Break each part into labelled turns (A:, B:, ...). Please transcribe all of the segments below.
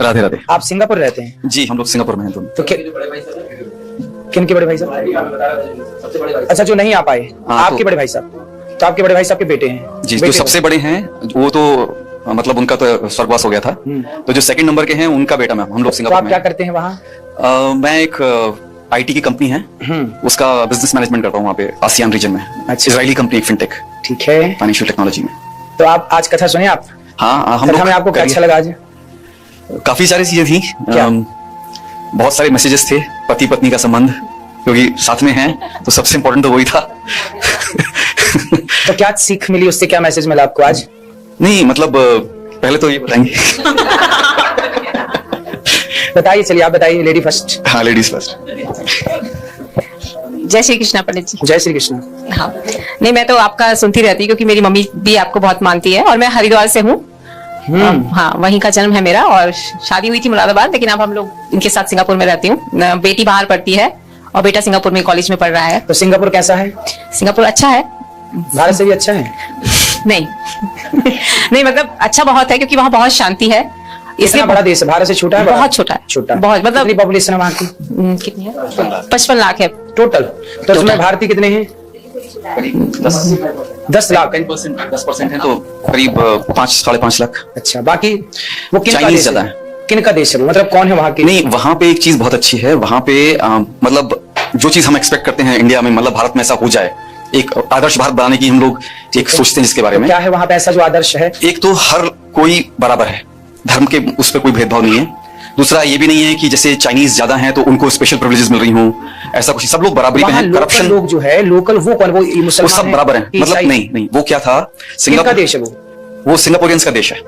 A: राधे राधे।
B: आप सिंगापुर रहते हैं?
A: जी, हम लोग सिंगापुर में हैं दोनों।
B: तो किन के बड़े भाई साहब? अच्छा, जो नहीं आ पाए। आपके बड़े भाई साहब? तो आपके बड़े भाई साहब के बेटे हैं?
A: जी, जो सबसे बड़े हैं वो तो मतलब उनका तो स्वर्गवास हो गया था। तो जो सेकंड नंबर के हैं उनका बेटा मैं, हम लोग सिंगापुर में।
B: आप क्या करते हैं वहाँ?
A: मैं एक आईटी की कंपनी है, उसका बिजनेस मैनेजमेंट करता हूँ वहाँ पे आसियान रीजन में।
B: अच्छा।
A: Israeli company, fintech.
B: ठीक है,
A: फाइनेंशियल टेक्नोलॉजी में।
B: तो आप आज कथा सुने आप?
A: हाँ, हम
B: कथा में आपको क्या अच्छा लगा आज?
A: काफी सारी चीजें थी। बहुत सारे मैसेजेस थे, पति पत्नी का संबंध, क्योंकि साथ में हैं तो सबसे इम्पोर्टेंट तो वही था।
B: तो क्या सीख मिली उससे, क्या मैसेज मिला आपको आज?
A: नहीं मतलब पहले तो ये बताएंगे।
B: बताइए, चलिए आप बताइए, लेडी फर्स्ट।
A: हाँ, लेडीज फर्स्ट।
C: जय श्री कृष्णा पंडित जी।
B: जय श्री कृष्ण।
C: हाँ, नहीं मैं तो आपका सुनती रहती क्योंकि मेरी मम्मी भी आपको बहुत मानती है और मैं हरिद्वार से हूँ। हाँ, वहीं का जन्म है मेरा और शादी हुई थी मुरादाबाद, लेकिन अब हम लोग इनके साथ सिंगापुर में रहती हूँ। बेटी बाहर पढ़ती है और बेटा सिंगापुर में कॉलेज में पढ़ रहा है।
B: तो सिंगापुर कैसा है?
C: सिंगापुर अच्छा है,
B: भारत से भी अच्छा है?
C: नहीं नहीं मतलब अच्छा बहुत है क्योंकि वहाँ बहुत शांति है।
B: इसलिए बड़ा देश है, भारत से छोटा है?
C: बहुत छोटा है,
B: छोटा
C: बहुत। मतलब
B: कितनी पॉपुलेशन है वहाँ की?
C: कितनी है? 55 लाख है
B: टोटल। तो उसमें भारतीय कितने हैं? 10 लाख।
A: 10% है तो करीब 5-5.5 लाख।
B: अच्छा, बाकी वो
A: चाइनीज ज्यादा है।
B: किन का देश है, मतलब कौन है वहाँ की?
A: नहीं, वहाँ पे एक चीज बहुत अच्छी है, वहाँ पे मतलब जो चीज हम एक्सपेक्ट करते हैं इंडिया में, मतलब भारत में ऐसा हो जाए, एक आदर्श भारत बनाने की हम लोग एक सोचते हैं जिसके बारे में।
B: क्या है वहाँ पे ऐसा जो आदर्श है?
A: एक तो हर कोई बराबर है, धर्म के उस पर कोई भेदभाव नहीं है। दूसरा ये भी नहीं है कि जैसे चाइनीज ज्यादा हैं तो उनको स्पेशल प्रिविलेजेस मिल रही हों, ऐसा कुछ। सब लोग बराबरी में हैं। करप्शन
B: लोग जो है लोकल, वो कौन? वो मुसलमान,
A: वो सब बराबर हैं। मतलब नहीं, वो क्या था,
B: सिंगापुर का देश है
A: वो सिंगापुरियंस का देश है।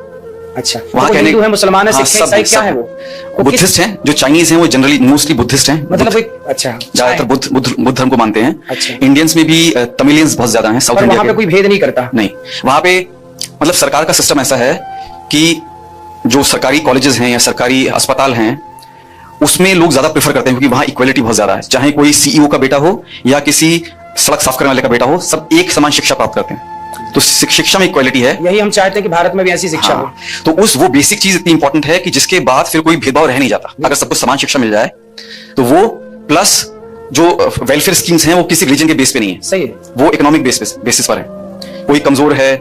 B: अच्छा,
A: वहाँ
B: कहने है, मुसलमान है, सिख है, ईसाई, क्या है वो?
A: बुद्धिस्ट हैं। जो चाइनीज हैं वो जनरली मोस्टली बुद्धिस्ट हैं।
B: मतलब अच्छा,
A: ज्यादातर बुद्ध धर्म को मानते हैं।
B: अच्छा।
A: इंडियंस में भी तमिलियंस बहुत ज्यादा हैं साउथ इंडिया
B: वहाँ पे कोई भेद नहीं करता?
A: नहीं, वहाँ पे मतलब सरकार का सिस्टम ऐसा है कि जो सरकारी कॉलेजेस हैं या सरकारी अस्पताल हैं उसमें लोग ज्यादा प्रेफर करते हैं, क्योंकि वहाँ इक्वालिटी बहुत ज्यादा है। चाहे कोई सीईओ का बेटा हो या किसी सड़क साफ करने वाले का बेटा हो, सब एक समान शिक्षा प्राप्त करते हैं। तो शिक्षा में इक्वालिटी है।
B: यही हम चाहते हैं कि भारत में भी ऐसी शिक्षा हो।
A: तो वो बेसिक चीज इतनी इंपॉर्टेंट है कि जिसके बाद फिर कोई भेदभाव रह नहीं जाता। अगर सबको समान शिक्षा मिल जाए तो वो प्लस जो वेलफेयर स्कीम्स हैं वो किसी रिलीजन के बेस पे नहीं है।
B: सही है।
A: वो इकोनॉमिक बेसिस पर है। कोई कमजोर है,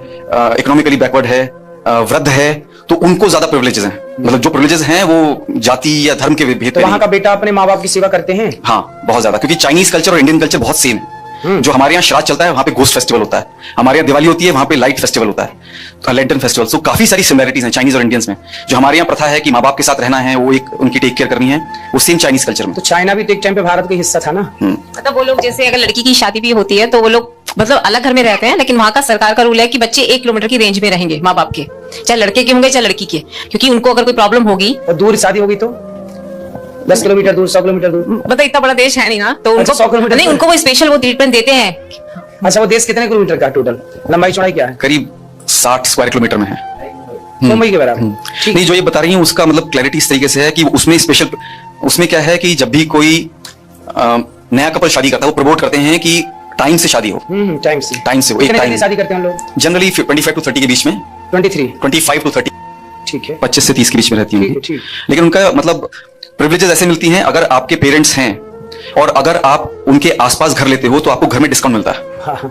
A: इकोनॉमिकली बैकवर्ड है, वृद्ध है, तो उनको ज्यादा प्रिविलेजेस हैं। मतलब जो प्रिविलेजेस हैं वो जाति या धर्म के भेद पे।
B: तो वहाँ का बेटा अपने माँ बाप की सेवा करते हैं?
A: हाँ, बहुत ज्यादा, क्योंकि चाइनीज कल्चर और इंडियन कल्चर बहुत सेम है। जो हमारे यहाँ श्राद्ध चलता है वहाँ पे गोस्ट फेस्टिवल होता है, हमारे यहाँ दिवाली होती है वहाँ पे लाइट फेस्टिवल होता है, लैंटर्न फेस्टिवल। सो काफी सारी सिमिलरिटीज हैं चाइनीज और इंडियंस में। जो हमारे यहाँ प्रथा है कि माँ बाप के साथ रहना है, वो एक उनकी टेक केयर करनी है, वो सेम चाइनीज कल्चर में।
B: तो चाइना भी तो एक टाइम पे भारत का हिस्सा था ना?
C: मतलब वो लोग जैसे अगर लड़की की शादी भी होती है तो वो लोग मतलब अलग घर में रहते हैं, लेकिन वहाँ का सरकार का रूल है कि बच्चे 1 किलोमीटर की रेंज में रहेंगे माँ बाप के, चाहे लड़के के होंगे चाहे लड़की के, क्योंकि उनको अगर कोई प्रॉब्लम होगी।
B: और दूर शादी होगी तो 10 किलोमीटर दूर, 100 किलोमीटर दूर?
C: मतलब इतना बड़ा देश है नहीं ना, तो उनको
B: 100 किलोमीटर
C: नहीं, उनको वो स्पेशल वो ट्रीटमेंट देते हैं।
B: अच्छा, वो देश कितने किलोमीटर का टोटल लंबाई चौड़ाई क्या है?
A: करीब 60 स्क्वायर किलोमीटर में है,
B: मुंबई के बराबर।
A: नहीं, जो ये बता रही हूँ उसका मतलब क्लैरिटी इस तरीके से है कि उसमें स्पेशल, उसमें क्या है कि जब भी कोई नया कपल शादी करता है वो प्रमोट करते हैं कि टाइम से शादी हो।
B: टाइम से
A: वो एक टाइम
B: शादी करते हैं हम लोग
A: जनरली 25 to 30 के बीच में। 25 to 30,
B: ठीक है,
A: 25 से 30 के बीच में रहती है। लेकिन उनका मतलब प्रिविलेजेस ऐसे मिलती हैं, अगर आपके पेरेंट्स हैं और अगर आप उनके आसपास घर लेते हो तो आपको घर में डिस्काउंट मिलता है।
B: हाँ।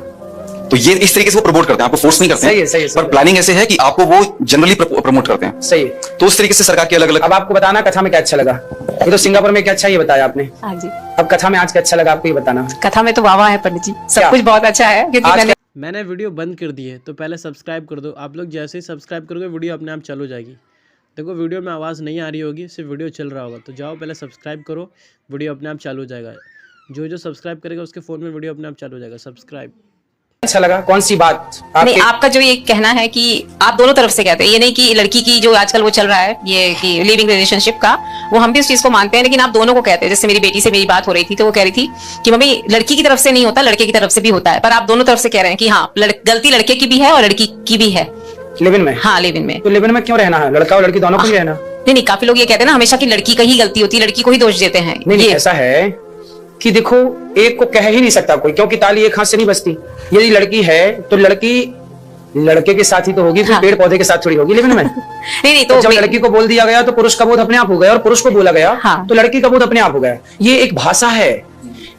A: तो ये इस तरीके से वो प्रमोट करते हैं, आपको फोर्स नहीं करते हैं।
B: सही है।
A: पर प्लानिंग ऐसे है कि आपको वो जनरली प्रमोट करते हैं।
B: सही है।
A: तो उस तरीके से सरकार के अलग अलग।
B: अब आपको बताना कथा में क्या अच्छा लगा। ये तो सिंगापुर में क्या अच्छा ये बताया आपने।
C: हाँ जी।
B: अब कथा में आज क्या अच्छा लगा आपको ये बताना।
C: कथा में तो वाह है पंडित जी, सब कुछ बहुत अच्छा है। क्योंकि
D: मैंने वीडियो बंद कर दी है तो पहले सब्सक्राइब कर दो। आप लोग जैसे ही सब्सक्राइब करोगे वीडियो अपने आप चालू हो जाएगी। देखो वीडियो में आवाज़ नहीं आ रही होगी, सिर्फ वीडियो चल रहा होगा, तो जाओ पहले सब्सक्राइब करो, वीडियो अपने आप चालू हो जाएगा। जो सब्सक्राइब करेगा उसके फ़ोन में वीडियो अपने आप चालू हो जाएगा। सब्सक्राइब।
B: अच्छा लगा कौन सी बात
C: नहीं, आपका जो ये कहना है कि आप दोनों तरफ से कहते हैं, ये नहीं कि लड़की की जो आजकल वो चल रहा है ये कि लिविंग रिलेशनशिप का, वो हम भी उस चीज को मानते हैं, लेकिन आप दोनों को कहते हैं। जैसे मेरी बेटी से मेरी बात हो रही थी तो वो कह रही थी कि मम्मी लड़की की तरफ से नहीं होता, लड़के की तरफ से भी होता है, पर आप दोनों तरफ से कह रहे हैं कि हाँ गलती लड़के की भी है और लड़की की भी है
B: लिव इन में।
C: हाँ, लिव इन में।
B: तो लिव इन में क्यों रहना है, लड़का और लड़की दोनों को ही रहना?
C: नहीं, काफी लोग ये कहते हैं ना हमेशा कि लड़की का ही गलती होती है, लड़की को ही दोष देते हैं।
B: नहीं, ऐसा है कि देखो एक को कह ही नहीं सकता कोई, क्योंकि ताली एक हाथ से नहीं बचती। यदि लड़की है तो लड़की लड़के के साथ ही तो होगी, कोई
C: हाँ।
B: पेड़ पौधे के साथ थोड़ी होगी लिविंग में।
C: नहीं
B: तो
C: तो
B: जब लड़की को बोल दिया गया तो पुरुष का बोध अपने आप हो गया, और पुरुष को बोला गया
C: हाँ।
B: तो लड़की का बोध अपने आप हो गया। ये एक भाषा है,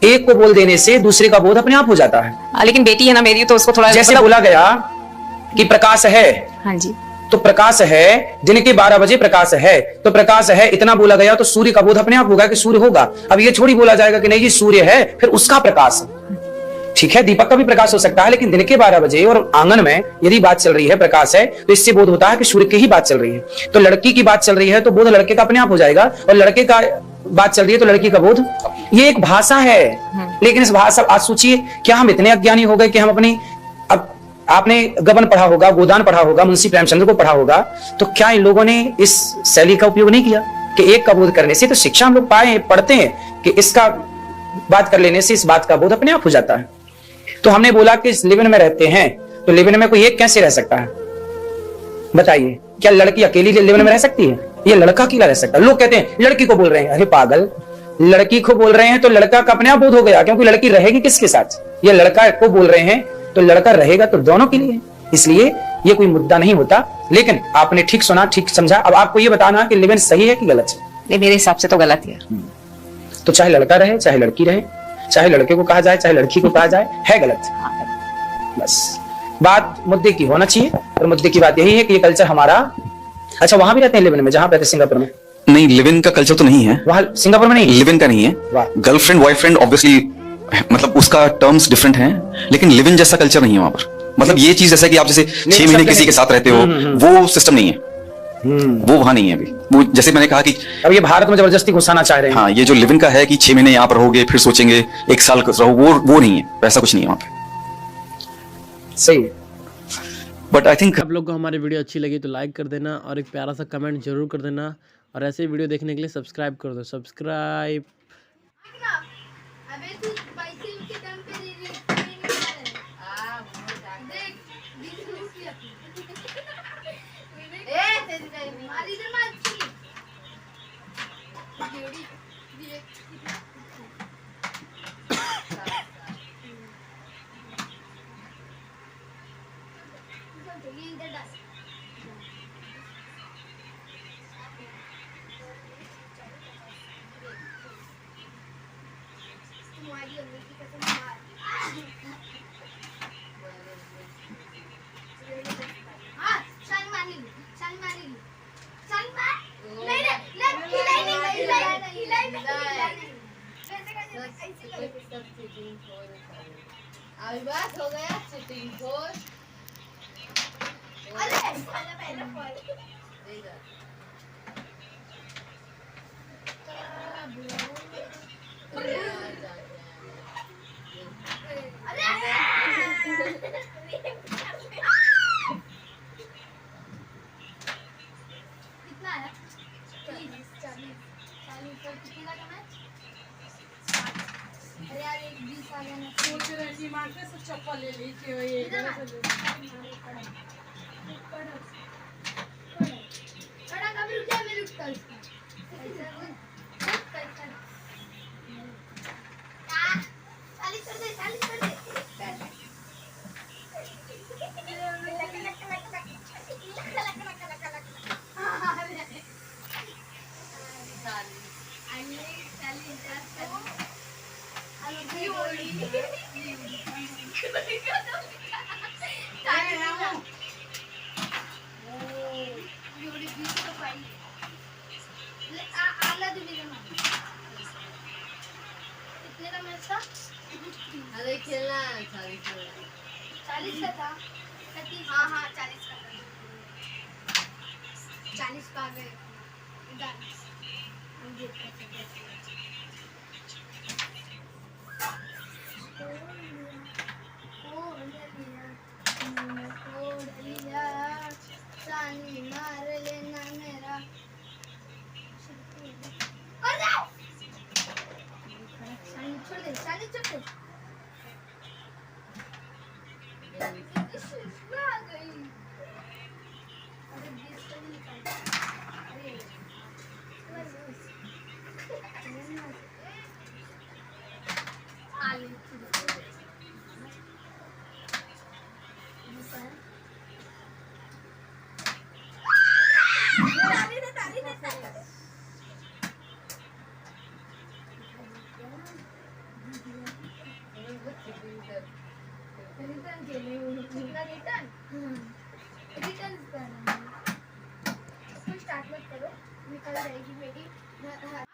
B: एक को बोल देने से दूसरे का बोध अपने आप हो जाता है।
C: लेकिन बेटी है ना मेरी, तो उसको थोड़ा
B: जैसे बोला गया कि प्रकाश है,
C: हाँ जी,
B: तो प्रकाश है, दिन के 12 बजे प्रकाश है, तो प्रकाश है इतना बोला गया तो सूर्य का बोध अपने आप होगा कि सूर्य होगा। अब ये थोड़ी बोला जाएगा कि नहीं जी सूर्य है फिर उसका प्रकाश, ठीक है दीपक का भी प्रकाश हो सकता है, लेकिन दिन के 12 बजे और आंगन में यदि बात चल रही है प्रकाश है, तो इससे बोध होता है कि सूर्य की ही बात चल रही है। तो लड़की की बात चल रही है तो बोध लड़के का अपने आप हो जाएगा, और लड़के का बात चल रही है तो लड़की का बोध। ये एक भाषा है, लेकिन इस भाषा, आज सोचिए क्या हम इतने अज्ञानी हो गए कि हम अपनी, अब आपने गबन पढ़ा होगा, गोदान पढ़ा होगा, मुंशी प्रेमचंद्र को पढ़ा होगा, तो क्या इन लोगों ने इस शैली का उपयोग नहीं किया कि एक का बोध करने से तो शिक्षा हम लोग पाए पढ़ते हैं कि इसका बात कर लेने से इस बात का बोध अपने आप हो जाता है। तो हमने बोला कि इस लिविन में रहते हैं, तो लिविन में कोई एक कैसे रह सकता है बताइए? क्या लड़की अकेली लिविन में रह सकती है? ये लड़का अकेला रह सकता है? लोग कहते हैं लड़की को बोल रहे हैं, अरे पागल, लड़की को बोल रहे हैं तो लड़का का अपने आप बोध हो गया, क्योंकि लड़की रहेगी किसके साथ? ये लड़का को बोल रहे हैं तो लड़का रहेगा तो दोनों के लिए, इसलिए ये कोई मुद्दा नहीं होता। लेकिन आपने ठीक सुना, ठीक समझा। अब आपको ये बताना कि लिविन सही है कि गलत है?
C: नहीं मेरे हिसाब से तो गलत है।
B: तो चाहे लड़का रहे चाहे लड़की रहे, चाहे लड़के को कहा जाए चाहे लड़की को कहा जाए, है गलत। बस बात मुद्दे की होना चाहिए, और मुद्दे की बात यही है कि ये कल्चर हमारा, अच्छा वहां भी रहते हैं लिविन में, जहां पे रहते सिंगापुर में?
A: नहीं, लिव इन का कल्चर तो नहीं है
B: वहां सिंगापुर में नहीं?
A: लिव इन का नहीं
B: वाह।
A: है। गर्लफ्रेंड बॉयफ्रेंड ऑब्वियसली मतलब उसका टर्म्स डिफरेंट हैं, लेकिन लिव इन जैसा कल्चर नहीं है वहां पर। मतलब ये चीज जैसा कि आप जैसे 6 महीने किसी के साथ रहते हो, वो सिस्टम नहीं है, वो वहां नहीं है अभी। वो जैसे मैंने कहा कि
B: अब ये भारत में जबरदस्ती घुसाना चाह रहे हैं।
A: हाँ, ये जो लिव इन का है कि 6 महीने यहाँ पर रहोगे फिर सोचेंगे 1 साल रहो, वो नहीं है, वैसा कुछ नहीं है वहां पे।
B: सही।
A: बट आई थिंक
D: आप लोग को हमारी वीडियो अच्छी लगी तो लाइक कर देना और एक प्यारा सा कमेंट जरूर कर देना, और ऐसे ही वीडियो देखने के लिए सब्सक्राइब कर दो। सब्सक्राइब।
E: अबे तू पैसे उसके दम पे दे रही देख 20 रुपया ए तेरी मारी इधर मार जोड़ी दिए इधर डाल तुम्हारी अम्मी की कसम मार हाँ शान मानी शान मार नहीं अभी बात हो गया चीटिंग खोर अरे पहले कितना है 40 पर कितने का मैच? अरे यार एक 20 आ गया ना सोच रही मार्केट से चप्पल ले ली कि ये खड़ा कभी रुक जा मैं रुकता उसका ऐसा पैसा 40 कर दे अरे खेलना 40 का था 30 हाँ 40 का था 40 का गए मार लेना मेरा छोड़ दे आ गई अरे 20 तो नहीं निकाल अरे रिटर्न केले रिटर्न रिटर्न करना स्टार्ट मत करो निकल जाएगी मेरी